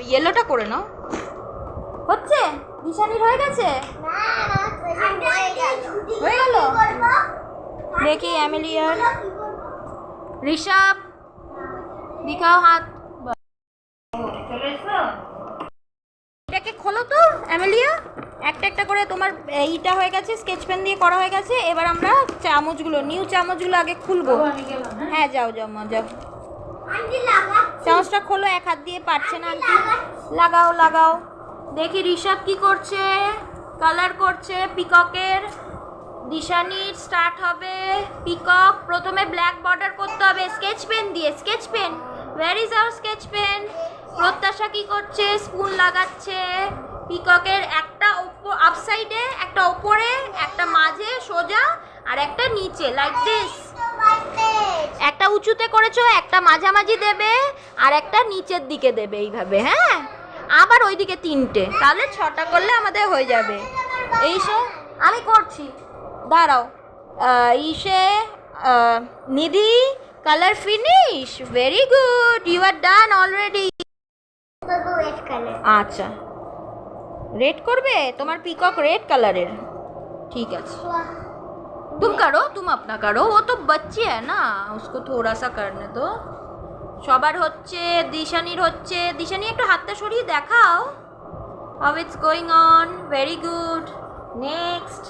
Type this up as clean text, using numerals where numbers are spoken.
ইয়েলোটা করে নাও। হচ্ছে দিশানির হয়ে গেছে, হয়ে গেল। দেখি অ্যামেলিয়ার, ঋষভ দিখাও হাত। এটাকে খোলো তো অ্যামেলিয়া, একটা একটা করে। তোমার এইটা হয়ে গেছে, স্কেচ পেন দিয়ে করা হয়ে গেছে। এবার আমরা চামচগুলো, নিউ চামচগুলো আগে খুলবো। হ্যাঁ যাও যাও মা যাও। চামচটা খোলো, এক হাত দিয়ে পারছে না আন্টি। লাগাও লাগাও। দেখি ঋষভ কি করছে, কালার করছে পিককের। দিশানির স্টার্ট হবে পিকক। প্রথমে ব্ল্যাক বর্ডার করতে হবে স্কেচ পেন দিয়ে। Sketch pen, where is our sketch pen? Pratyasha কি করছে, স্পুন লাগাচ্ছে। পিককের একটা আপ সাইডে, একটা ওপরে, একটা মাঝে সোজা, আর একটা নিচে, লাইক দিস। একটা উঁচুতে করেছো, একটা মাঝামাঝি দেবে, আর একটা নিচের দিকে দেবে, এইভাবে। হ্যাঁ, আবার ওইদিকে তিনটে, তাহলে 6টা করলে আমাদের হয়ে যাবে। এইসে আমি করছি, দাঁড়াও। ইসে Nidhi, colour finish, very good, you are done already. আচ্ছা, रेड করবে? তোমার পিকক रेड কালারের, ঠিক আছে। तुम करो, तुम अपना करो, वो तो बच्चे है ना, उसको थोड़ा सा करने दो। সবার হচ্ছে, দিশানির হচ্ছে। দিশানি একটু হাতটা সরিয়ে দেখাও। How it's going on, very good. Next.